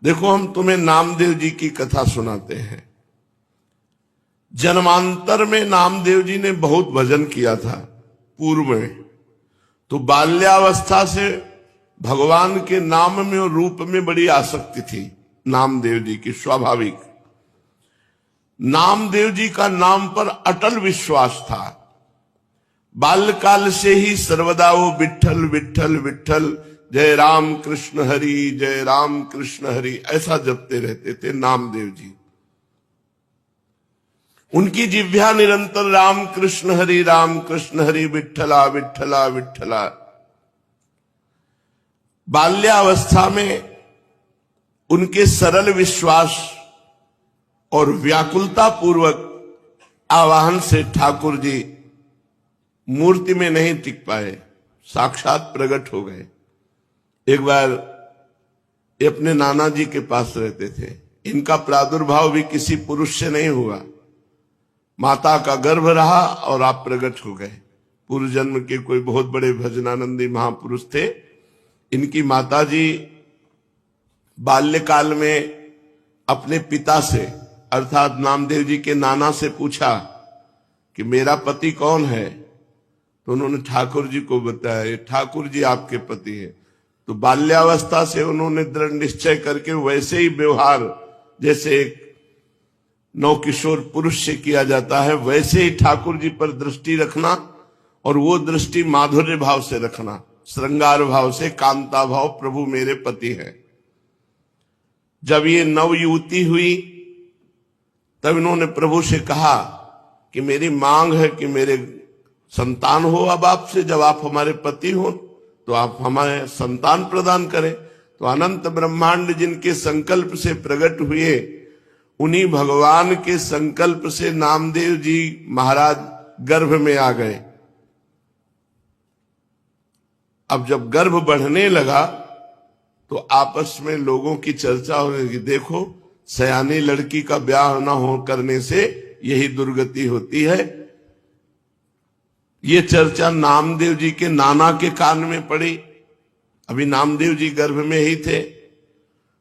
देखो, हम तुम्हें नामदेव जी की कथा सुनाते हैं। जन्मांतर में नामदेव जी ने बहुत भजन किया था पूर्व में, तो बाल्यावस्था से भगवान के नाम में और रूप में बड़ी आसक्ति थी नामदेव जी की, स्वाभाविक। नामदेव जी का नाम पर अटल विश्वास था। बाल्यकाल से ही सर्वदा वो विठ्ठल विठ्ठल विठ्ठल, जय राम कृष्ण हरि, जय राम कृष्ण हरि, ऐसा जपते रहते थे नामदेव जी। उनकी जिह्वा निरंतर राम कृष्ण हरि विठ्ठला विठ्ठला विठ्ठला। बाल्यावस्था में उनके सरल विश्वास और व्याकुलता पूर्वक आवाहन से ठाकुर जी मूर्ति में नहीं टिक पाए, साक्षात प्रकट हो गए। एक बार ये अपने नाना जी के पास रहते थे। इनका प्रादुर्भाव भी किसी पुरुष से नहीं हुआ, माता का गर्भ रहा और आप प्रकट हो गए। पूर्व जन्म के कोई बहुत बड़े भजनानंदी महापुरुष थे। इनकी माता जी बाल्यकाल में अपने पिता से अर्थात नामदेव जी के नाना से पूछा कि मेरा पति कौन है, तो उन्होंने ठाकुर जी को बताया, ये ठाकुर जी आपके पति है। तो बाल्यावस्था से उन्होंने दृढ़ निश्चय करके वैसे ही व्यवहार जैसे एक नवकिशोर पुरुष से किया जाता है, वैसे ही ठाकुर जी पर दृष्टि रखना, और वो दृष्टि माधुर्य भाव से रखना, श्रृंगार भाव से, कांता भाव, प्रभु मेरे पति हैं। जब ये नवयुवती हुई तब इन्होंने प्रभु से कहा कि मेरी मांग है कि मेरे संतान हो अब आपसे, जब आप हमारे पति हो तो आप हमारे संतान प्रदान करें। तो अनंत ब्रह्मांड जिनके संकल्प से प्रकट हुए, उन्हीं भगवान के संकल्प से नामदेव जी महाराज गर्भ में आ गए। अब जब गर्भ बढ़ने लगा तो आपस में लोगों की चर्चा होने लगी, देखो सयानी लड़की का ब्याह न हो करने से यही दुर्गति होती है। ये चर्चा नामदेव जी के नाना के कान में पड़ी। अभी नामदेव जी गर्भ में ही थे।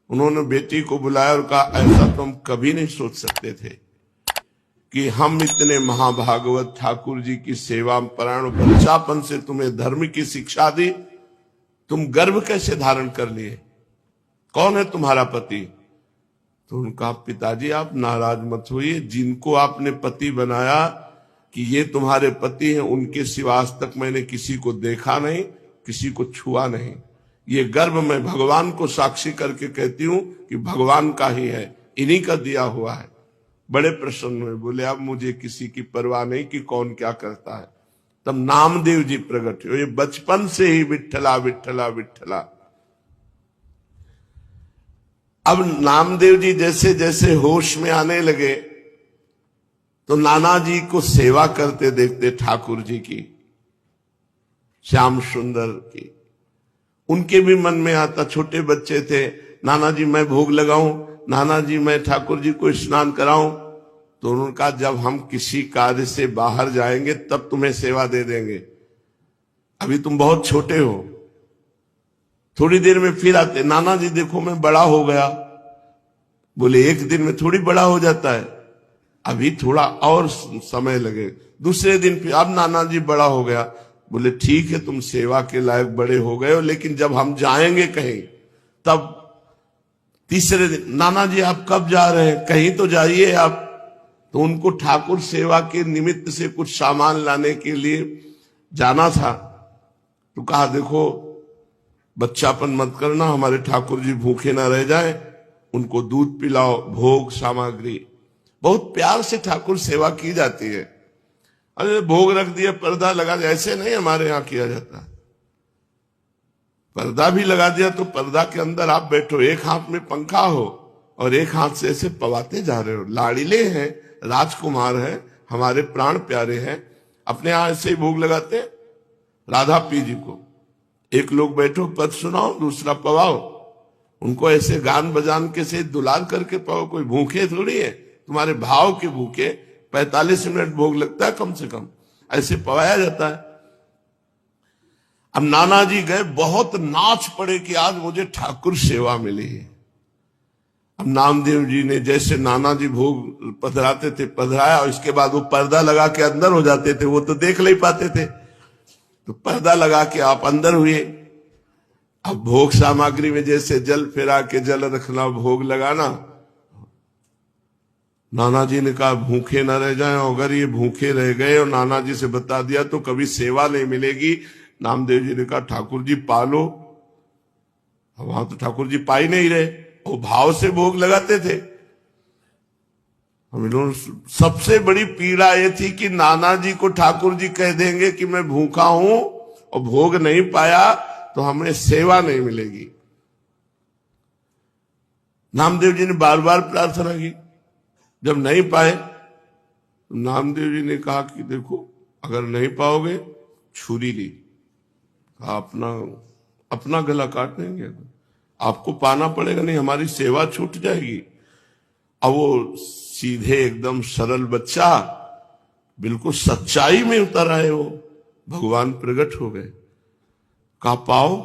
उन्होंने बेटी को बुलाया और कहा, ऐसा तुम कभी नहीं सोच सकते थे कि हम इतने महाभागवत ठाकुर जी की सेवा परायण, बच्चापन से तुम्हें धर्म की शिक्षा दी, तुम गर्भ कैसे धारण कर लिए, कौन है तुम्हारा पति? तो उनका, पिताजी आप नाराज मत होइए, जिनको आपने पति बनाया कि ये तुम्हारे पति हैं, उनके सिवा आज तक मैंने किसी को देखा नहीं, किसी को छुआ नहीं। ये गर्भ मैं भगवान को साक्षी करके कहती हूं कि भगवान का ही है, इन्हीं का दिया हुआ है। बड़े प्रसन्न हुए, बोले अब मुझे किसी की परवाह नहीं कि कौन क्या करता है। तब नामदेव जी प्रकट हुए। ये बचपन से ही विठ्ठला विठ्ठला विठ्ठला। अब नामदेव जी जैसे जैसे होश में आने लगे तो नाना जी को सेवा करते देखते ठाकुर जी की, श्याम सुंदर की। उनके भी मन में आता, छोटे बच्चे थे, नाना जी मैं भोग लगाऊं, नाना जी मैं ठाकुर जी को स्नान कराऊं। तो उन्होंने कहा, जब हम किसी कार्य से बाहर जाएंगे तब तुम्हें सेवा दे देंगे, अभी तुम बहुत छोटे हो। थोड़ी देर में फिर आते, नाना जी देखो मैं बड़ा हो गया। बोले एक दिन में थोड़ी बड़ा हो जाता है, अभी थोड़ा और समय लगे। दूसरे दिन फिर, अब नाना जी बड़ा हो गया। बोले ठीक है, तुम सेवा के लायक बड़े हो गए हो, लेकिन जब हम जाएंगे कहीं तब। तीसरे दिन, नाना जी आप कब जा रहे हैं, कहीं तो जाइए आप। तो उनको ठाकुर सेवा के निमित्त से कुछ सामान लाने के लिए जाना था। तो कहा, देखो बच्चापन मत करना, हमारे ठाकुर जी भूखे ना रह जाएं, उनको दूध पिलाओ, भोग सामग्री। बहुत प्यार से ठाकुर सेवा की जाती है। अरे भोग रख दिया, पर्दा लगा दिया, ऐसे नहीं हमारे यहां किया जाता। पर्दा भी लगा दिया तो पर्दा के अंदर आप बैठो, एक हाथ में पंखा हो और एक हाथ से ऐसे पवाते जा रहे हो। लाड़िले हैं, राजकुमार हैं, हमारे प्राण प्यारे हैं, अपने यहां ऐसे ही भोग लगाते हैं राधा पी जी को। एक लोग बैठो, पद सुनाओ, दूसरा पवाओ। उनको ऐसे गान बजान के से दुलार करके पाओ। कोई भूखे थोड़ी है, तुम्हारे भाव के भूखे। 45 मिनट भोग लगता है कम से कम, ऐसे पवाया जाता है। अब नाना जी गए, बहुत नाच पड़े कि आज मुझे ठाकुर सेवा मिली है। अब नामदेव जी ने जैसे नाना जी भोग पधराते थे पधराया, और इसके बाद वो पर्दा लगा के अंदर हो जाते थे, वो तो देख नहीं पाते थे, तो पर्दा लगा के आप अंदर हुए। अब भोग सामग्री में जैसे जल फेरा के जल रखना, भोग लगाना, नाना जी ने कहा भूखे न रह जाएं, अगर ये भूखे रह गए और नाना जी से बता दिया तो कभी सेवा नहीं मिलेगी। नामदेव जी ने कहा ठाकुर जी पालो। वहां तो ठाकुर जी पा ही नहीं रहे, वो भाव से भोग लगाते थे। हम लोग सबसे बड़ी पीड़ा ये थी कि नाना जी को ठाकुर जी कह देंगे कि मैं भूखा हूं और भोग नहीं पाया तो हमें सेवा नहीं मिलेगी। नामदेव जी ने बार बार प्रार्थना की, जब नहीं पाए तो नामदेव जी ने कहा कि देखो अगर नहीं पाओगे छुरी ली, अपना गला काट देंगे, आपको पाना पड़ेगा, नहीं हमारी सेवा छूट जाएगी। अब वो सीधे एकदम सरल बच्चा बिल्कुल सच्चाई में उतर आए, वो भगवान प्रकट हो गए। कहा पाओ?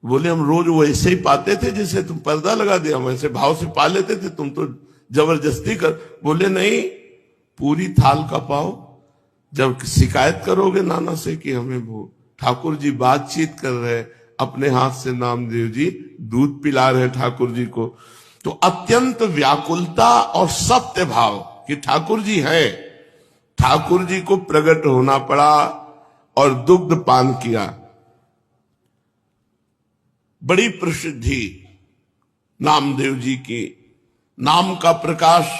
बोले हम रोज वैसे ही पाते थे जैसे तुम पर्दा लगा दिया, हम ऐसे भाव से पा लेते थे, तुम तो जबरदस्ती कर। बोले नहीं, पूरी थाल का पाओ। जब शिकायत करोगे नाना से कि हमें वो ठाकुर जी बातचीत कर रहे, अपने हाथ से नामदेव जी दूध पिला रहे ठाकुर जी को, तो अत्यंत व्याकुलता और सत्य भाव कि ठाकुर जी है, ठाकुर जी को प्रकट होना पड़ा और दुग्ध पान किया। बड़ी प्रसिद्धि नामदेव जी की, नाम का प्रकाश।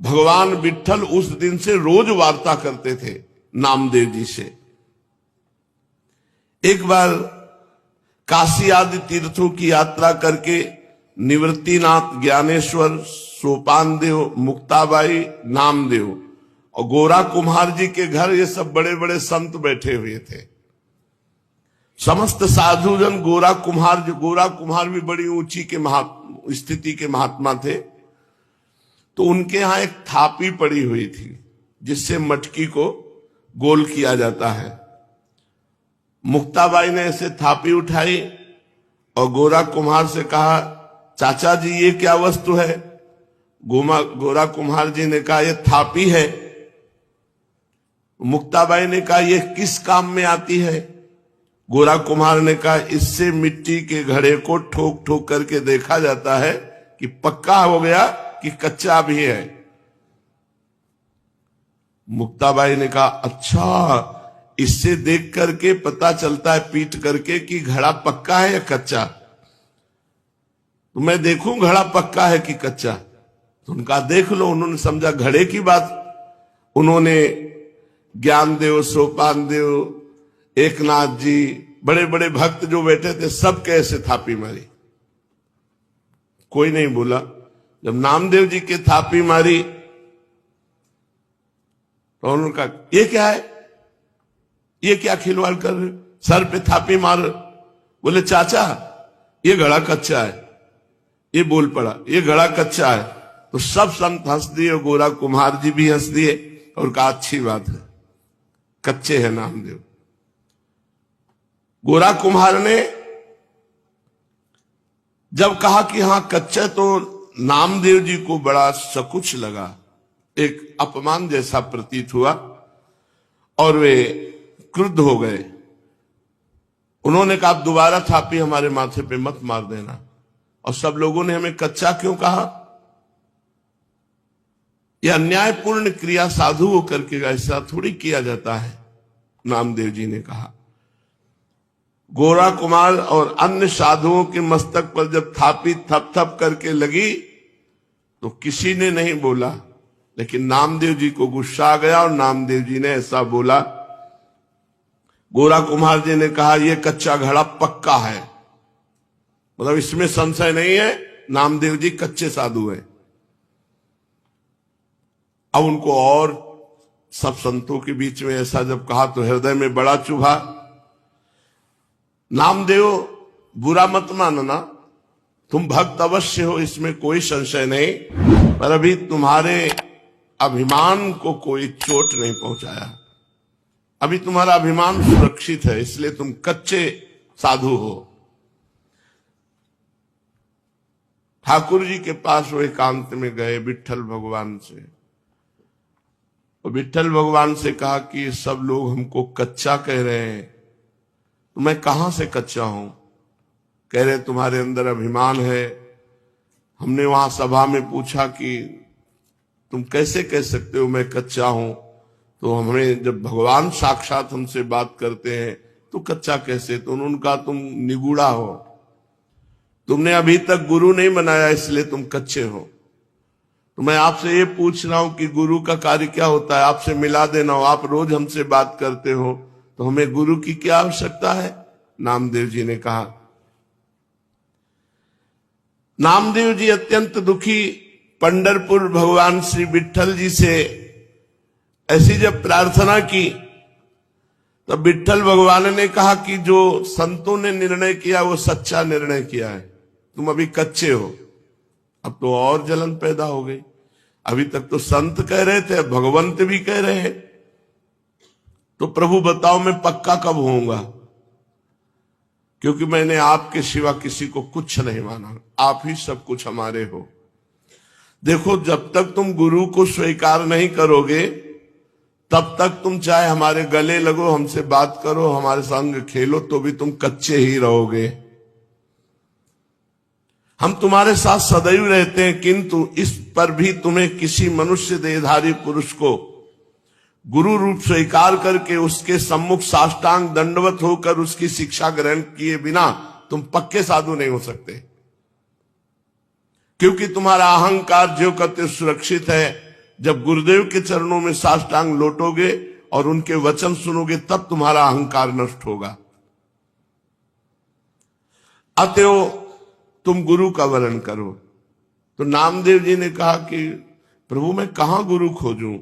भगवान विट्ठल उस दिन से रोज वार्ता करते थे नामदेव जी से। एक बार काशी आदि तीर्थों की यात्रा करके निवृत्तिनाथ, ज्ञानेश्वर, सोपानदेव, मुक्ताबाई, नामदेव और गोरा कुम्हार जी के घर ये सब बड़े बड़े संत बैठे हुए थे। समस्त साधुजन गोरा कुम्हार भी बड़ी ऊंची के स्थिति के महात्मा थे, तो उनके यहां एक थापी पड़ी हुई थी जिससे मटकी को गोल किया जाता है। मुक्ताबाई ने ऐसे थापी उठाई और गोरा कुम्हार से कहा चाचा जी ये क्या वस्तु है? गोरा कुम्हार जी ने कहा ये थापी है। मुक्ताबाई ने कहा ये किस काम में आती है? गोरा कुम्हार ने कहा इससे मिट्टी के घड़े को ठोक ठोक करके देखा जाता है कि पक्का हो गया कि कच्चा भी है। मुक्ताबाई ने कहा अच्छा, इससे देख करके पता चलता है पीट करके कि घड़ा पक्का है या कच्चा? तो मैं देखूं घड़ा पक्का है कि कच्चा? तो उनका देख लो। उन्होंने समझा घड़े की बात। उन्होंने ज्ञानदेव, सोपानदेव, एकनाथ जी, बड़े बड़े भक्त जो बैठे थे सब कैसे थापी मारी, कोई नहीं बोला। जब नामदेव जी के थापी मारी तो उन्होंने कहा ये क्या है, ये क्या खिलवाड़ कर रहे, सर पे थापी मार। बोले चाचा ये घड़ा कच्चा है। ये बोल पड़ा ये घड़ा कच्चा है। तो सब संत हंस दिए और गोरा कुम्हार जी भी हंस दिए और कहा अच्छी बात है, कच्चे हैं नामदेव। गोरा कुम्हार ने जब कहा कि हां कच्चा, तो नामदेव जी को बड़ा सकुच लगा, एक अपमान जैसा प्रतीत हुआ और वे क्रुद्ध हो गए। उन्होंने कहा दोबारा थापी हमारे माथे पे मत मार देना। और सब लोगों ने हमें कच्चा क्यों कहा? यह अन्यायपूर्ण क्रिया साधु हो करके ऐसा थोड़ी किया जाता है, नामदेव जी ने कहा। गोरा कुमार और अन्य साधुओं के मस्तक पर जब थापी थप थप करके लगी तो किसी ने नहीं बोला, लेकिन नामदेव जी को गुस्सा आ गया और नामदेव जी ने ऐसा बोला। गोरा कुम्हार जी ने कहा यह कच्चा घड़ा पक्का है, मतलब इसमें संशय नहीं है, नामदेव जी कच्चे साधु हैं। अब उनको और सब संतों के बीच में ऐसा जब कहा तो हृदय में बड़ा चुभा। नामदेव बुरा मत मानना, तुम भक्त अवश्य हो, इसमें कोई संशय नहीं, पर अभी तुम्हारे अभिमान को कोई चोट नहीं पहुंचाया, अभी तुम्हारा अभिमान सुरक्षित है, इसलिए तुम कच्चे साधु हो। ठाकुर जी के पास वो एकांत में गए विट्ठल भगवान से, और विट्ठल भगवान से कहा कि सब लोग हमको कच्चा कह रहे हैं, तो मैं कहां से कच्चा हूं? कह रहे तुम्हारे अंदर अभिमान है। हमने वहां सभा में पूछा कि तुम कैसे कह सकते हो मैं कच्चा हूं? तो हमें जब भगवान साक्षात हमसे बात करते हैं तो कच्चा कैसे? तो उन्होंने कहा तुम निगूढ़ा हो, तुमने अभी तक गुरु नहीं बनाया इसलिए तुम कच्चे हो। तो मैं आपसे ये पूछ रहा हूं कि गुरु का कार्य क्या होता है? आपसे मिला देना हो। आप रोज हमसे बात करते हो तो हमें गुरु की क्या आवश्यकता है? नामदेव जी ने कहा। नामदेव जी अत्यंत दुखी पंढरपुर भगवान श्री विट्ठल जी से ऐसी जब प्रार्थना की तब विट्ठल भगवान ने कहा कि जो संतों ने निर्णय किया वो सच्चा निर्णय किया है, तुम अभी कच्चे हो। अब तो और जलन पैदा हो गई। अभी तक तो संत कह रहे थे, भगवंत भी कह रहे हैं, तो प्रभु बताओ मैं पक्का कब होऊंगा? क्योंकि मैंने आपके सिवा किसी को कुछ नहीं माना, आप ही सब कुछ हमारे हो। देखो, जब तक तुम गुरु को स्वीकार नहीं करोगे तब तक तुम चाहे हमारे गले लगो, हमसे बात करो, हमारे संग खेलो, तो भी तुम कच्चे ही रहोगे। हम तुम्हारे साथ सदैव रहते हैं, किंतु इस पर भी तुम्हें किसी मनुष्य देहधारी पुरुष को गुरु रूप स्वीकार करके उसके सम्मुख साष्टांग दंडवत होकर उसकी शिक्षा ग्रहण किए बिना तुम पक्के साधु नहीं हो सकते। क्योंकि तुम्हारा अहंकार जो कहते सुरक्षित है। जब गुरुदेव के चरणों में साष्टांग लोटोगे और उनके वचन सुनोगे तब तुम्हारा अहंकार नष्ट होगा। अतएव तुम गुरु का वरण करो। तो नामदेव जी ने कहा कि प्रभु मैं कहां गुरु खोजूं,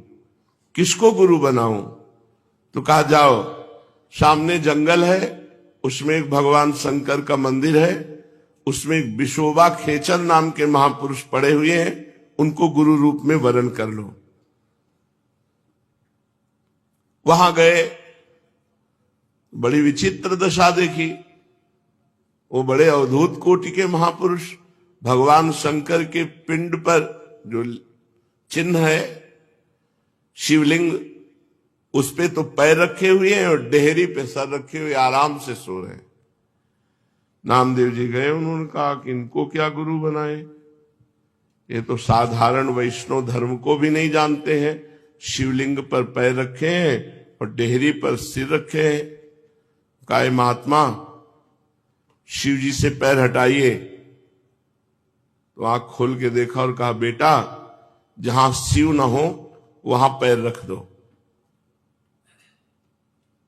किसको गुरु बनाऊं? तो कहा जाओ, सामने जंगल है, उसमें एक भगवान शंकर का मंदिर है, उसमें एक विशोबा खेचर नाम के महापुरुष पड़े हुए हैं, उनको गुरु रूप में वरण कर लो। वहां गए, बड़ी विचित्र दशा देखी। वो बड़े अवधूत कोटि के महापुरुष भगवान शंकर के पिंड पर जो चिन्ह है शिवलिंग, उस पे तो पैर रखे हुए हैं और डेहरी पे सर रखे हुए आराम से सो रहे हैं। नामदेव जी गए, उन्होंने कहा कि इनको क्या गुरु बनाए, ये तो साधारण वैष्णव धर्म को भी नहीं जानते हैं। शिवलिंग पर पैर रखे हैं और डेहरी पर सिर रखे हैं। कहा महात्मा शिव जी से पैर हटाइए। तो आंख खोल के देखा और कहा बेटा जहां शिव ना हो वहां पैर रख दो।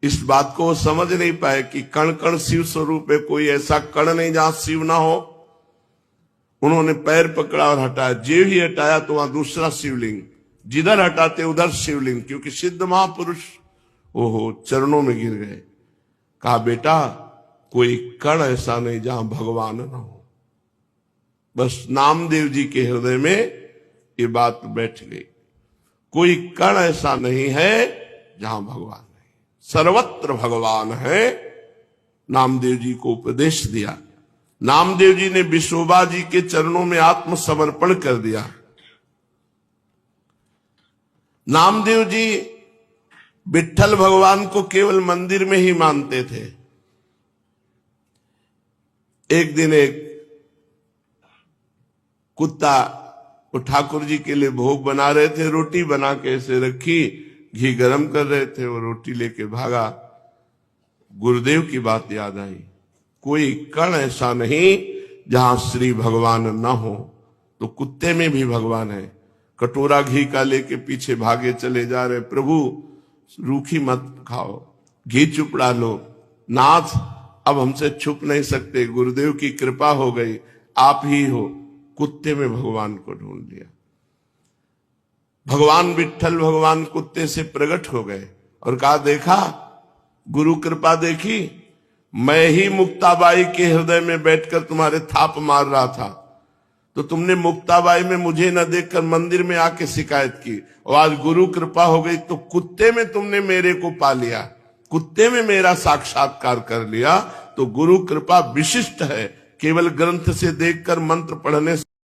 इस बात को वो समझ नहीं पाए कि कण कण शिव स्वरूप है, कोई ऐसा कण नहीं जहां शिव ना हो। उन्होंने पैर पकड़ा और हटाया। जे ही हटाया तो वहां दूसरा शिवलिंग, जिधर हटाते उधर शिवलिंग, क्योंकि सिद्ध महापुरुष ओहो चरणों में गिर गए। कहा बेटा कोई कण ऐसा नहीं जहां भगवान ना हो। बस नामदेव जी के हृदय में ये बात बैठ गई। कोई कण ऐसा नहीं है जहां भगवान नहीं, सर्वत्र भगवान है। नामदेव जी को उपदेश दिया। नामदेव जी ने विशोबा जी के चरणों में आत्मसमर्पण कर दिया। नामदेव जी विट्ठल भगवान को केवल मंदिर में ही मानते थे। एक दिन एक कुत्ता वो ठाकुर जी के लिए भोग बना रहे थे, रोटी बना के ऐसे रखी, घी गरम कर रहे थे, वो रोटी लेके भागा। गुरुदेव की बात याद आई, कोई कण ऐसा नहीं जहां श्री भगवान न हो। तो कुत्ते में भी भगवान है। कटोरा घी का लेके पीछे भागे चले जा रहे, प्रभु रूखी मत खाओ, घी चुपड़ा लो। नाथ अब हमसे छुप नहीं सकते, गुरुदेव की कृपा हो गई, आप ही हो। कुत्ते में भगवान को ढूंढ लिया। भगवान विट्ठल भगवान कुत्ते से प्रकट हो गए और कहा देखा गुरु कृपा देखी, मैं ही मुक्ताबाई के हृदय में बैठकर तुम्हारे थाप मार रहा था, तो तुमने मुक्ताबाई में मुझे न देखकर मंदिर में आके शिकायत की, और आज गुरु कृपा हो गई तो कुत्ते में तुमने मेरे को पा लिया, कुत्ते में मेरा साक्षात्कार कर लिया। तो गुरु कृपा विशिष्ट है, केवल ग्रंथ से देखकर मंत्र पढ़ने से